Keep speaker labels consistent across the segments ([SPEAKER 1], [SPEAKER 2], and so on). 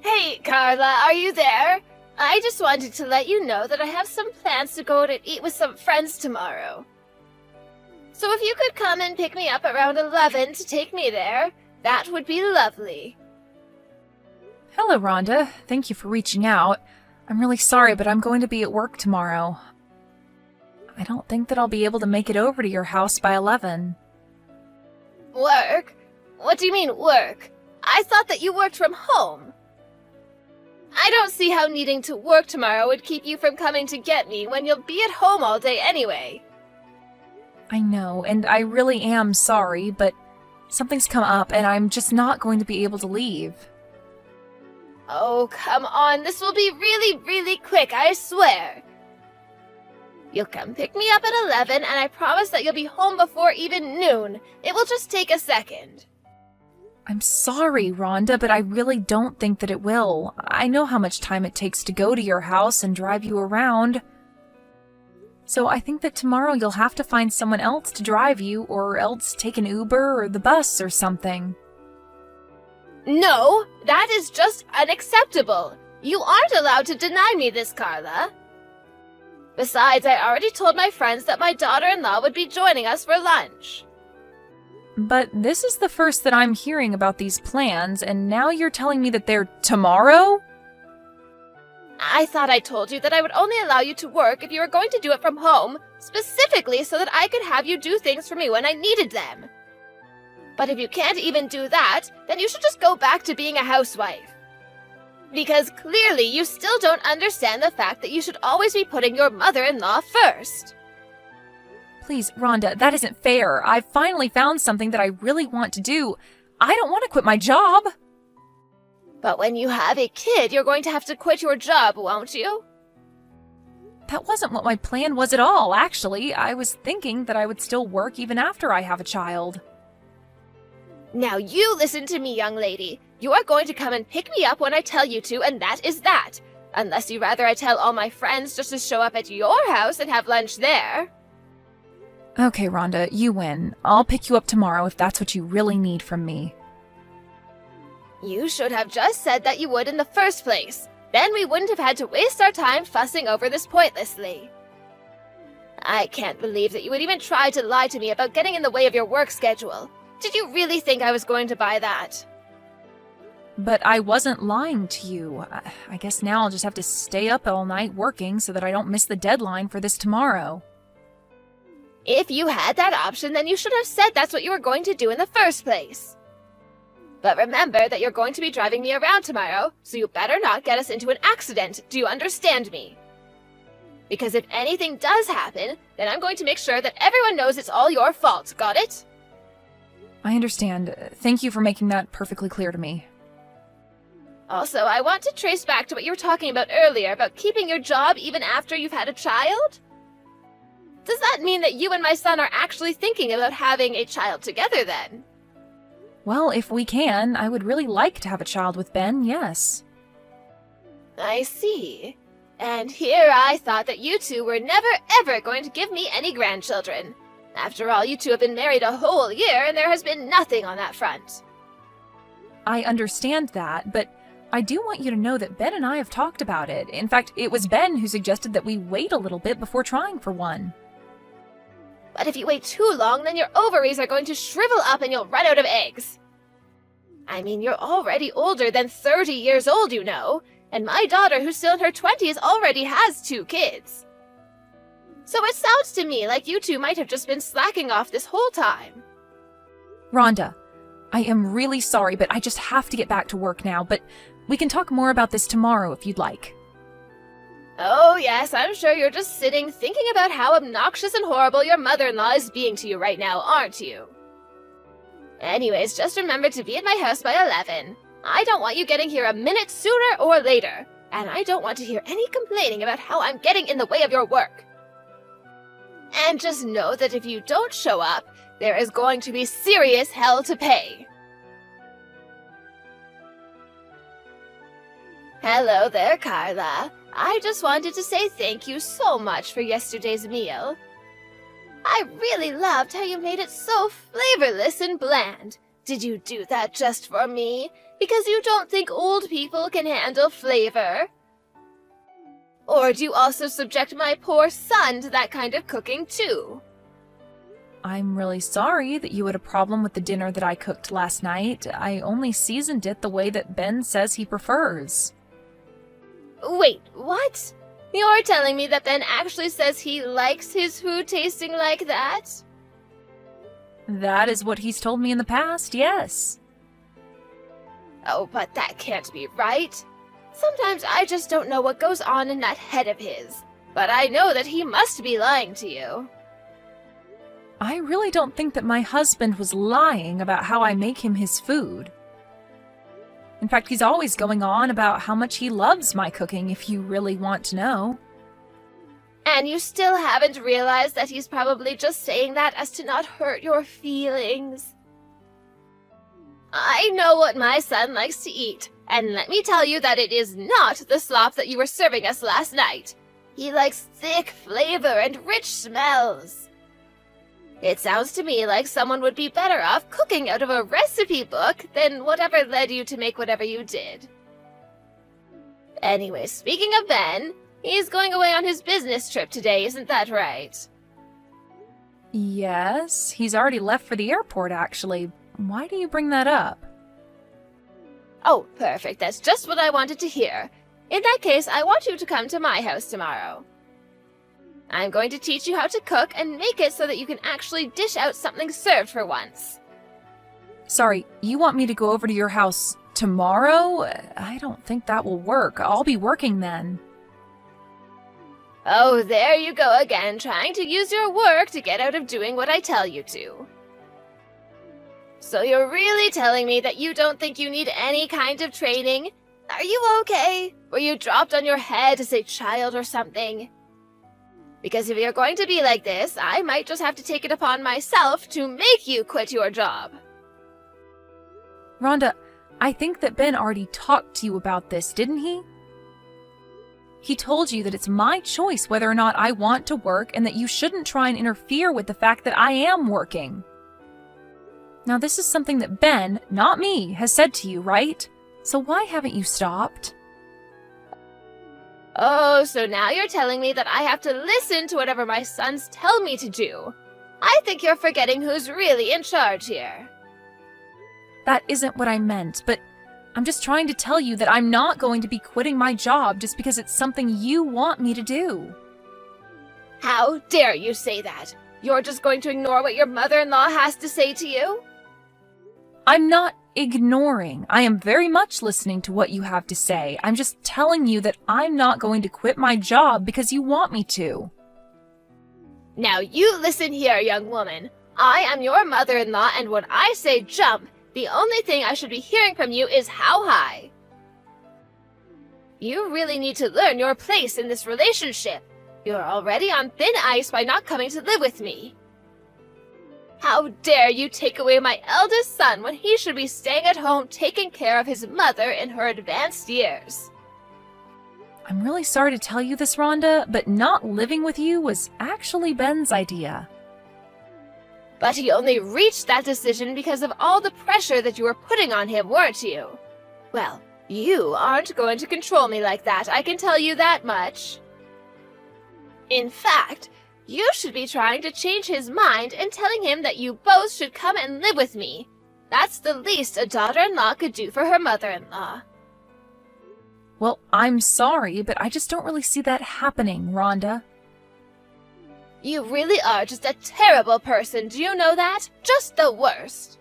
[SPEAKER 1] Hey, Carla, are you there? I just wanted to let you know that I have some plans to go to eat with some friends tomorrow. So if you could come and pick me up around 11 to take me there, that would be lovely.
[SPEAKER 2] Hello, Rhonda. Thank you for reaching out. I'm really sorry, but I'm going to be at work tomorrow. I don't think that I'll be able to make it over to your house by 11.
[SPEAKER 1] Work? What do you mean, work? I thought that you worked from home. I don't see how needing to work tomorrow would keep you from coming to get me when you'll be at home all day anyway.
[SPEAKER 2] I know, and I really am sorry, but something's come up and I'm just not going to be able to leave.
[SPEAKER 1] Oh, come on. This will be really, really quick, I swear. You'll come pick me up at 11, and I promise that you'll be home before even noon. It will just take a second.
[SPEAKER 2] I'm sorry, Rhonda, but I really don't think that it will. I know how much time it takes to go to your house and drive you around. So I think that tomorrow you'll have to find someone else to drive you, or else take an Uber or the bus or something.
[SPEAKER 1] No, that is just unacceptable. You aren't allowed to deny me this, Carla. Besides, I already told my friends that my daughter-in-law would be joining us for lunch.
[SPEAKER 2] But this is the first that I'm hearing about these plans, and now you're telling me that they're tomorrow?
[SPEAKER 1] I thought I told you that I would only allow you to work if you were going to do it from home, specifically so that I could have you do things for me when I needed them. But if you can't even do that, then you should just go back to being a housewife. Because clearly you still don't understand the fact that you should always be putting your mother-in-law first.
[SPEAKER 2] Please, Rhonda, that isn't fair. I've finally found something that I really want to do. I don't want to quit my job.
[SPEAKER 1] But when you have a kid, you're going to have to quit your job, won't you?
[SPEAKER 2] That wasn't what my plan was at all, actually. I was thinking that I would still work even after I have a child.
[SPEAKER 1] Now you listen to me, young lady. You are going to come and pick me up when I tell you to, and that is that. Unless you rather I tell all my friends just to show up at your house and have lunch there.
[SPEAKER 2] Okay, Rhonda, you win. I'll pick you up tomorrow if that's what you really need from me.
[SPEAKER 1] You should have just said that you would in the first place. Then we wouldn't have had to waste our time fussing over this pointlessly. I can't believe that you would even try to lie to me about getting in the way of your work schedule. Did you really think I was going to buy that?
[SPEAKER 2] But I wasn't lying to you. I guess now I'll just have to stay up all night working so that I don't miss the deadline for this tomorrow.
[SPEAKER 1] If you had that option, then you should have said that's what you were going to do in the first place. But remember that you're going to be driving me around tomorrow, so you better not get us into an accident. Do you understand me? Because if anything does happen, then I'm going to make sure that everyone knows it's all your fault. Got it?
[SPEAKER 2] I understand. Thank you for making that perfectly clear to me.
[SPEAKER 1] Also, I want to trace back to what you were talking about earlier about keeping your job even after you've had a child. Does that mean that you and my son are actually thinking about having a child together then?
[SPEAKER 2] Well, if we can, I would really like to have a child with Ben, yes.
[SPEAKER 1] I see. And here I thought that you two were never ever going to give me any grandchildren. After all, you two have been married a whole year and there has been nothing on that front.
[SPEAKER 2] I understand that, but I do want you to know that Ben and I have talked about it. In fact, it was Ben who suggested that we wait a little bit before trying for one.
[SPEAKER 1] But if you wait too long, then your ovaries are going to shrivel up and you'll run out of eggs. I mean, you're already older than 30 years old, you know, and my daughter, who's still in her 20s, already has 2 kids. So it sounds to me like you two might have just been slacking off this whole time.
[SPEAKER 2] Rhonda, I am really sorry, but I just have to get back to work now, but we can talk more about this tomorrow if you'd like.
[SPEAKER 1] Oh yes, I'm sure you're just sitting thinking about how obnoxious and horrible your mother-in-law is being to you right now, aren't you? Anyways, just remember to be at my house by 11. I don't want you getting here a minute sooner or later, and I don't want to hear any complaining about how I'm getting in the way of your work. And just know that if you don't show up, there is going to be serious hell to pay. Hello there, Carla. I just wanted to say thank you so much for yesterday's meal. I really loved how you made it so flavorless and bland. Did you do that just for me? Because you don't think old people can handle flavor? Or do you also subject my poor son to that kind of cooking too?
[SPEAKER 2] I'm really sorry that you had a problem with the dinner that I cooked last night. I only seasoned it the way that Ben says he prefers.
[SPEAKER 1] Wait, what? You're telling me that Ben actually says he likes his food tasting like that?
[SPEAKER 2] That is what he's told me in the past, yes.
[SPEAKER 1] Oh, but that can't be right. Sometimes I just don't know what goes on in that head of his. But I know that he must be lying to you.
[SPEAKER 2] I really don't think that my husband was lying about how I make him his food. In fact, he's always going on about how much he loves my cooking, if you really want to know.
[SPEAKER 1] And you still haven't realized that he's probably just saying that as to not hurt your feelings. I know what my son likes to eat, and let me tell you that it is not the slop that you were serving us last night. He likes thick flavor and rich smells. It sounds to me like someone would be better off cooking out of a recipe book than whatever led you to make whatever you did. Anyway, speaking of Ben, he's going away on his business trip today, isn't that right?
[SPEAKER 2] Yes, he's already left for the airport, actually. Why do you bring that up?
[SPEAKER 1] Oh, perfect. That's just what I wanted to hear. In that case, I want you to come to my house tomorrow. I'm going to teach you how to cook and make it so that you can actually dish out something served for once.
[SPEAKER 2] Sorry, you want me to go over to your house tomorrow? I don't think that will work. I'll be working then.
[SPEAKER 1] Oh, there you go again, trying to use your work to get out of doing what I tell you to. So you're really telling me that you don't think you need any kind of training? Are you okay? Were you dropped on your head as a child or something? Because if you're going to be like this, I might just have to take it upon myself to make you quit your job.
[SPEAKER 2] Rhonda, I think that Ben already talked to you about this, didn't he? He told you that it's my choice whether or not I want to work and that you shouldn't try and interfere with the fact that I am working. Now, this is something that Ben, not me, has said to you, right? So why haven't you stopped?
[SPEAKER 1] Oh, so now you're telling me that I have to listen to whatever my sons tell me to do. I think you're forgetting who's really in charge here.
[SPEAKER 2] That isn't what I meant, but I'm just trying to tell you that I'm not going to be quitting my job just because it's something you want me to do.
[SPEAKER 1] How dare you say that? You're just going to ignore what your mother-in-law has to say to you?
[SPEAKER 2] I'm not ignoring. I am very much listening to what you have to say. I'm just telling you that I'm not going to quit my job because you want me to.
[SPEAKER 1] Now you listen here, young woman. I am your mother-in-law, and when I say jump, the only thing I should be hearing from you is how high. You really need to learn your place in this relationship. You're already on thin ice by not coming to live with me. How dare you take away my eldest son when he should be staying at home taking care of his mother in her advanced years?
[SPEAKER 2] I'm really sorry to tell you this, Rhonda, but not living with you was actually Ben's idea.
[SPEAKER 1] But he only reached that decision because of all the pressure that you were putting on him, weren't you? Well, you aren't going to control me like that, I can tell you that much. In fact, you should be trying to change his mind and telling him that you both should come and live with me. That's the least a daughter-in-law could do for her mother-in-law.
[SPEAKER 2] Well, I'm sorry, but I just don't really see that happening, Rhonda.
[SPEAKER 1] You really are just a terrible person, do you know that? Just the worst.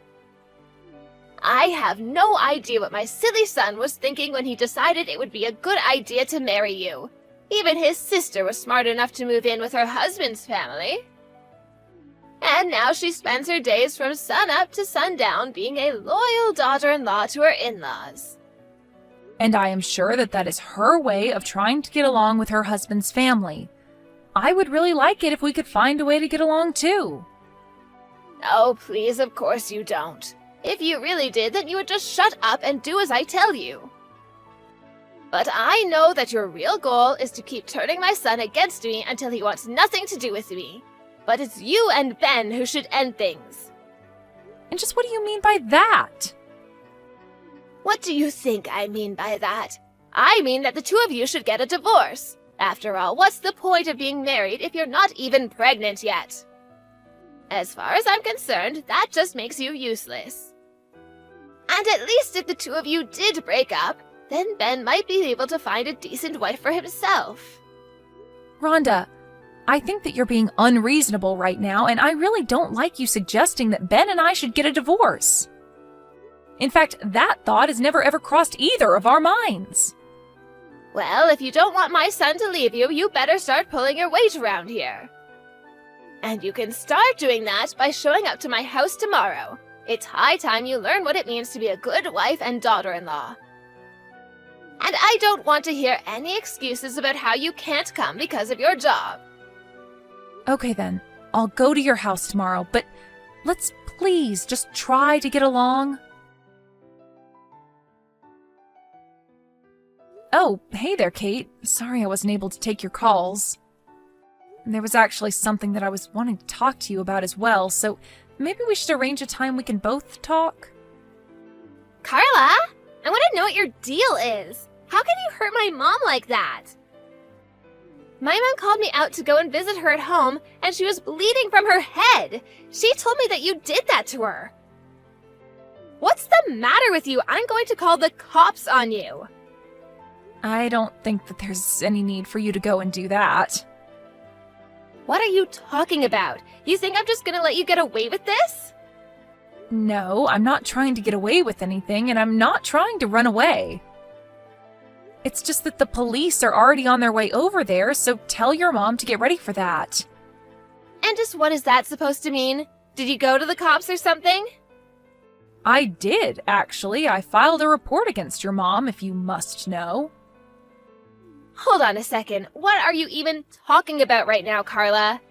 [SPEAKER 1] I have no idea what my silly son was thinking when he decided it would be a good idea to marry you. Even his sister was smart enough to move in with her husband's family. And now she spends her days from sunup to sundown being a loyal daughter-in-law to her in-laws.
[SPEAKER 2] And I am sure that that is her way of trying to get along with her husband's family. I would really like it if we could find a way to get along too.
[SPEAKER 1] Oh, please, of course you don't. If you really did, then you would just shut up and do as I tell you. But I know that your real goal is to keep turning my son against me until he wants nothing to do with me. But it's you and Ben who should end things.
[SPEAKER 2] And just what do you mean by that?
[SPEAKER 1] What do you think I mean by that? I mean that the two of you should get a divorce. After all, what's the point of being married if you're not even pregnant yet? As far as I'm concerned, that just makes you useless. And at least if the two of you did break up, then Ben might be able to find a decent wife for himself.
[SPEAKER 2] Rhonda, I think that you're being unreasonable right now, and I really don't like you suggesting that Ben and I should get a divorce. In fact, that thought has never ever crossed either of our minds.
[SPEAKER 1] Well, if you don't want my son to leave you, you better start pulling your weight around here. And you can start doing that by showing up to my house tomorrow. It's high time you learn what it means to be a good wife and daughter-in-law. And I don't want to hear any excuses about how you can't come because of your job.
[SPEAKER 2] Okay then, I'll go to your house tomorrow, but let's please just try to get along. Oh, hey there, Kate. Sorry I wasn't able to take your calls. There was actually something that I was wanting to talk to you about as well, so maybe we should arrange a time we can both talk.
[SPEAKER 1] Carla, I want to know what your deal is. How can you hurt my mom like that? My mom called me out to go and visit her at home, and she was bleeding from her head. She told me that you did that to her. What's the matter with you? I'm going to call the cops on you.
[SPEAKER 2] I don't think that there's any need for you to go and do that.
[SPEAKER 1] What are you talking about? You think I'm just gonna let you get away with this?
[SPEAKER 2] No, I'm not trying to get away with anything, and I'm not trying to run away. It's just that the police are already on their way over there, so tell your mom to get ready for that.
[SPEAKER 1] And just what is that supposed to mean? Did you go to the cops or something?
[SPEAKER 2] I did, actually. I filed a report against your mom, if you must know.
[SPEAKER 1] Hold on a second. What are you even talking about right now, Carla?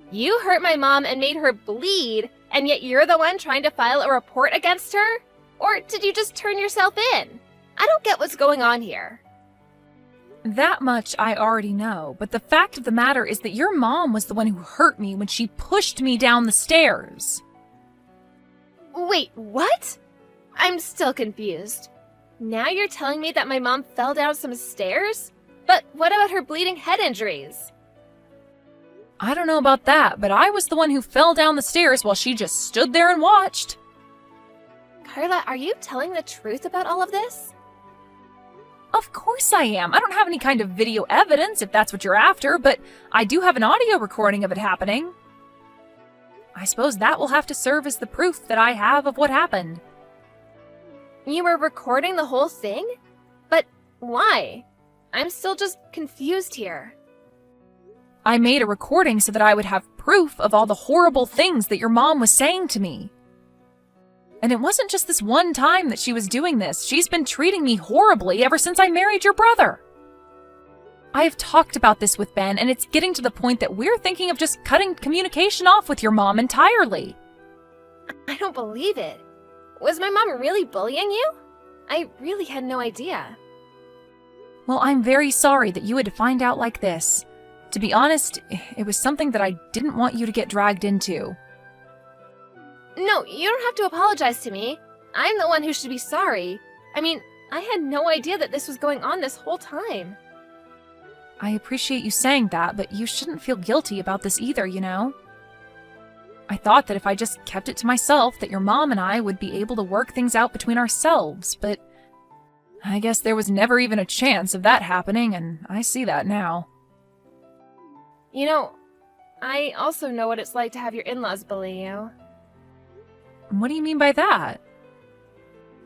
[SPEAKER 1] You hurt my mom and made her bleed, and yet you're the one trying to file a report against her? Or did you just turn yourself in? I don't get what's going on here.
[SPEAKER 2] That much I already know, but the fact of the matter is that your mom was the one who hurt me when she pushed me down the stairs.
[SPEAKER 1] Wait, what? I'm still confused. Now you're telling me that my mom fell down some stairs? But what about her bleeding head injuries?
[SPEAKER 2] I don't know about that, but I was the one who fell down the stairs while she just stood there and watched.
[SPEAKER 1] Carla, are you telling the truth about all of this?
[SPEAKER 2] Of course I am. I don't have any kind of video evidence if that's what you're after, but I do have an audio recording of it happening. I suppose that will have to serve as the proof that I have of what happened.
[SPEAKER 1] You were recording the whole thing? But why? I'm still just confused here.
[SPEAKER 2] I made a recording so that I would have proof of all the horrible things that your mom was saying to me. And it wasn't just this one time that she was doing this. She's been treating me horribly ever since I married your brother. I have talked about this with Ben, and it's getting to the point that we're thinking of just cutting communication off with your mom entirely.
[SPEAKER 1] I don't believe it. Was my mom really bullying you? I really had no idea.
[SPEAKER 2] Well, I'm very sorry that you had to find out like this. To be honest, it was something that I didn't want you to get dragged into.
[SPEAKER 1] No, you don't have to apologize to me. I'm the one who should be sorry. I mean, I had no idea that this was going on this whole time.
[SPEAKER 2] I appreciate you saying that, but you shouldn't feel guilty about this either, you know? I thought that if I just kept it to myself, that your mom and I would be able to work things out between ourselves, but I guess there was never even a chance of that happening, and I see that now.
[SPEAKER 1] You know, I also know what it's like to have your in-laws bully you.
[SPEAKER 2] What do you mean by that?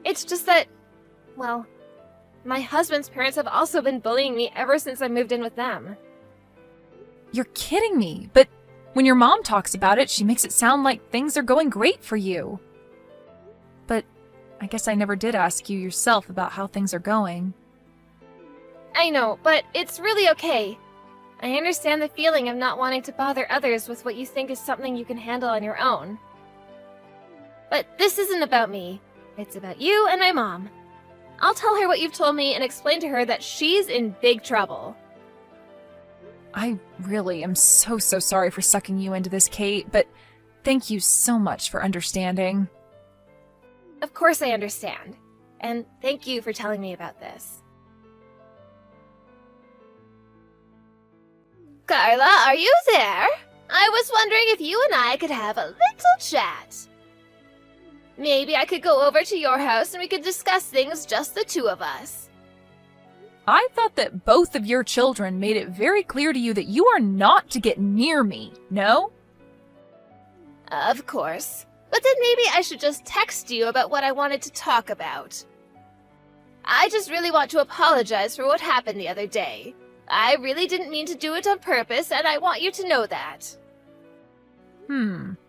[SPEAKER 1] It's just that, well, my husband's parents have also been bullying me ever since I moved in with them.
[SPEAKER 2] You're kidding me, but when your mom talks about it, she makes it sound like things are going great for you. But I guess I never did ask you yourself about how things are going.
[SPEAKER 1] I know, but it's really okay. I understand the feeling of not wanting to bother others with what you think is something you can handle on your own. But this isn't about me. It's about you and my mom. I'll tell her what you've told me and explain to her that she's in big trouble.
[SPEAKER 2] I really am so sorry for sucking you into this, Kate, but Thank you so much for understanding.
[SPEAKER 1] Of course I understand. And thank you for telling me about this. Carla, are you there? I was wondering if you and I could have a little chat. Maybe I could go over to your house and we could discuss things just the two of us.
[SPEAKER 2] I thought that both of your children made it very clear to you that you are not to get near me, no?
[SPEAKER 1] Of course. But then maybe I should just text you about what I wanted to talk about. I just really want to apologize for what happened the other day. I really didn't mean to do it on purpose, and I want you to know that.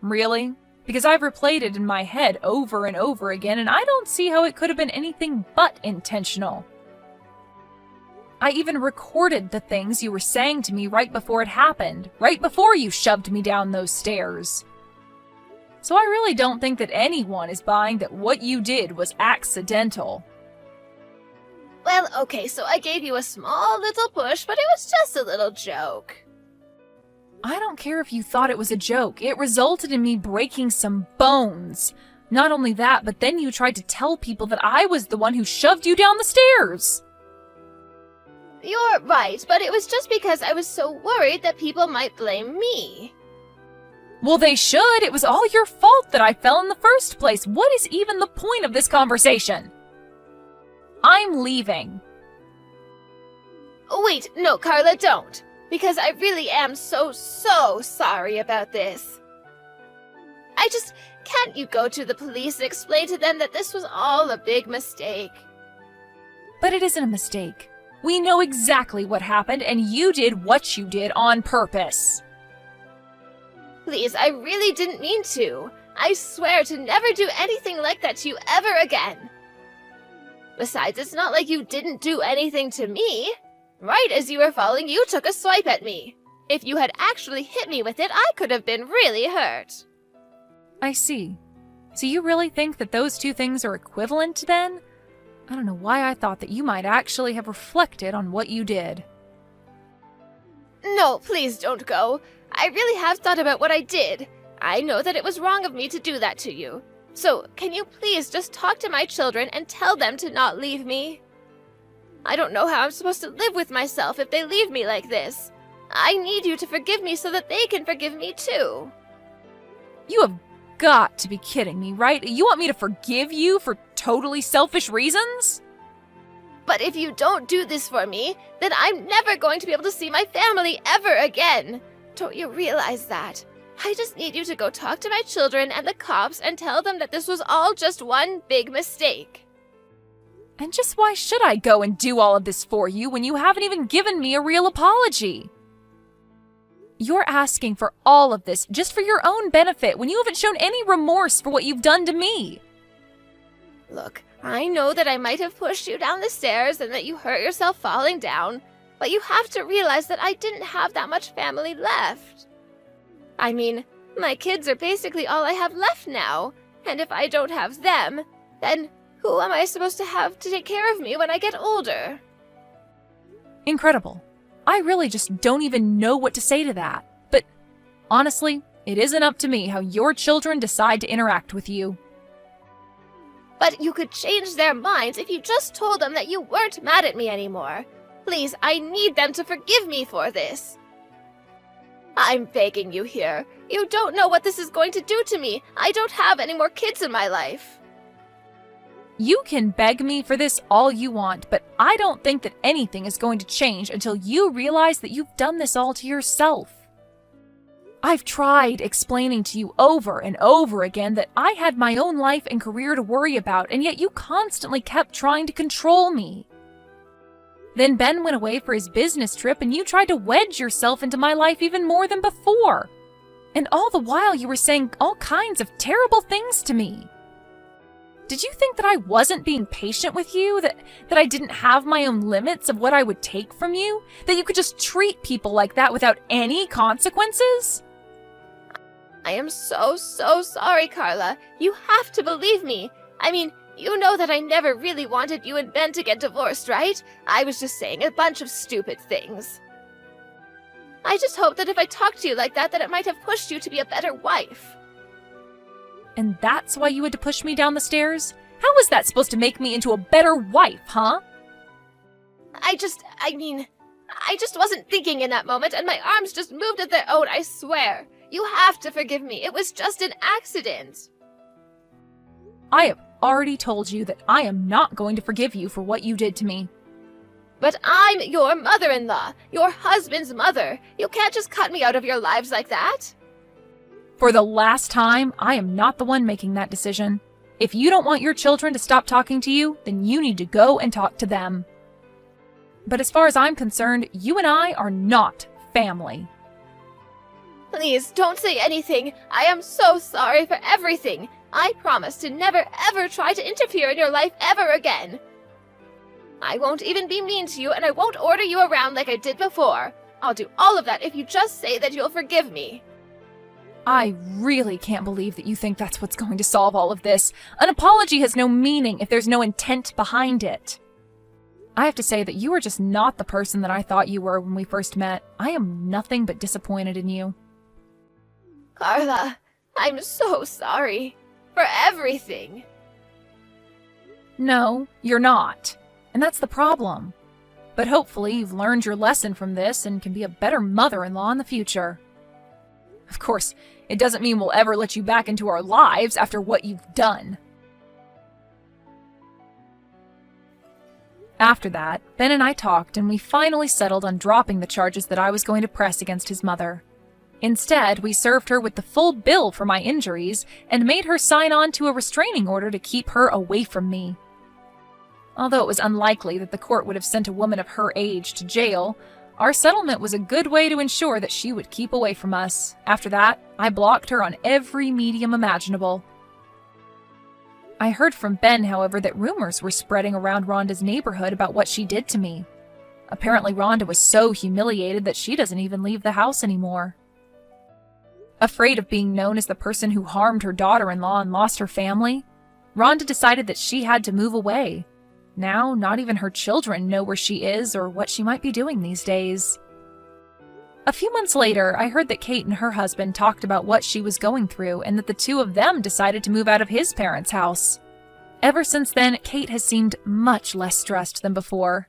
[SPEAKER 2] Really? Because I've replayed it in my head over and over again, and I don't see how it could have been anything but intentional. I even recorded the things you were saying to me right before it happened, right before you shoved me down those stairs. So I really don't think that anyone is buying that what you did was accidental.
[SPEAKER 1] Well, okay, so I gave you a small little push, but it was just a little joke.
[SPEAKER 2] I don't care if you thought it was a joke. It resulted in me breaking some bones. Not only that, but then you tried to tell people that I was the one who shoved you down the stairs.
[SPEAKER 1] You're right, but it was just because I was so worried that people might blame me.
[SPEAKER 2] Well, they should. It was all your fault that I fell in the first place. What is even the point of this conversation? I'm leaving.
[SPEAKER 1] Oh, wait, no, Carla, don't. Because I really am so sorry about this. Can't you go to the police and explain to them that this was all a big mistake?
[SPEAKER 2] But it isn't a mistake. We know exactly what happened, and you did what you did on purpose.
[SPEAKER 1] Please, I really didn't mean to. I swear to never do anything like that to you ever again. Besides, it's not like you didn't do anything to me. Right as you were falling, you took a swipe at me. If you had actually hit me with it, I could have been really hurt.
[SPEAKER 2] I see. So you really think that those two things are equivalent then? I don't know why I thought that you might actually have reflected on what you did.
[SPEAKER 1] No, please don't go. I really have thought about what I did. I know that it was wrong of me to do that to you. So, can you please just talk to my children and tell them to not leave me? I don't know how I'm supposed to live with myself if they leave me like this. I need you to forgive me so that they can forgive me too.
[SPEAKER 2] You have got to be kidding me, right? You want me to forgive you for totally selfish reasons?
[SPEAKER 1] But if you don't do this for me, then I'm never going to be able to see my family ever again. Don't you realize that? I just need you to go talk to my children and the cops and tell them that this was all just one big mistake.
[SPEAKER 2] And just why should I go and do all of this for you when you haven't even given me a real apology? You're asking for all of this just for your own benefit when you haven't shown any remorse for what you've done to me.
[SPEAKER 1] Look, I know that I might have pushed you down the stairs and that you hurt yourself falling down, but you have to realize that I didn't have that much family left. I mean, my kids are basically all I have left now, and if I don't have them, then who am I supposed to have to take care of me when I get older?
[SPEAKER 2] Incredible. I really just don't even know what to say to that. But honestly, it isn't up to me how your children decide to interact with you.
[SPEAKER 1] But you could change their minds if you just told them that you weren't mad at me anymore. Please, I need them to forgive me for this. I'm begging you here. You don't know what this is going to do to me. I don't have any more kids in my life.
[SPEAKER 2] You can beg me for this all you want, but I don't think that anything is going to change until you realize that you've done this all to yourself. I've tried explaining to you over and over again that I had my own life and career to worry about, and yet you constantly kept trying to control me. Then Ben went away for his business trip, and you tried to wedge yourself into my life even more than before. And all the while you were saying all kinds of terrible things to me. Did you think that I wasn't being patient with you? That I didn't have my own limits of what I would take from you? That you could just treat people like that without any consequences?
[SPEAKER 1] I am so sorry, Carla. You have to believe me. I mean, you know that I never really wanted you and Ben to get divorced, right? I was just saying a bunch of stupid things. I just hoped that if I talked to you like that it might have pushed you to be a better wife.
[SPEAKER 2] And that's why you had to push me down the stairs? How was that supposed to make me into a better wife, huh?
[SPEAKER 1] I just wasn't thinking in that moment, and my arms just moved of their own, I swear. You have to forgive me. It was just an accident.
[SPEAKER 2] I have already told you that I am not going to forgive you for what you did to me.
[SPEAKER 1] But I'm your mother-in-law, your husband's mother. You can't just cut me out of your lives like that.
[SPEAKER 2] For the last time, I am not the one making that decision. If you don't want your children to stop talking to you, then you need to go and talk to them. But as far as I'm concerned, you and I are not family.
[SPEAKER 1] Please, don't say anything. I am so sorry for everything. I promise to never ever try to interfere in your life ever again. I won't even be mean to you, and I won't order you around like I did before. I'll do all of that if you just say that you'll forgive me.
[SPEAKER 2] I really can't believe that you think that's what's going to solve all of this. An apology has no meaning if there's no intent behind it. I have to say that you are just not the person that I thought you were when we first met. I am nothing but disappointed in you.
[SPEAKER 1] Carla, I'm so sorry. For everything.
[SPEAKER 2] No, you're not. And that's the problem. But hopefully you've learned your lesson from this and can be a better mother-in-law in the future. Of course, it doesn't mean we'll ever let you back into our lives after what you've done. After that, Ben and I talked, and we finally settled on dropping the charges that I was going to press against his mother. Instead, we served her with the full bill for my injuries and made her sign on to a restraining order to keep her away from me. Although it was unlikely that the court would have sent a woman of her age to jail, our settlement was a good way to ensure that she would keep away from us. After that, I blocked her on every medium imaginable. I heard from Ben, however, that rumors were spreading around Rhonda's neighborhood about what she did to me. Apparently, Rhonda was so humiliated that she doesn't even leave the house anymore. Afraid of being known as the person who harmed her daughter-in-law and lost her family, Rhonda decided that she had to move away. Now, not even her children know where she is or what she might be doing these days. A few months later, I heard that Kate and her husband talked about what she was going through and that the two of them decided to move out of his parents' house. Ever since then, Kate has seemed much less stressed than before.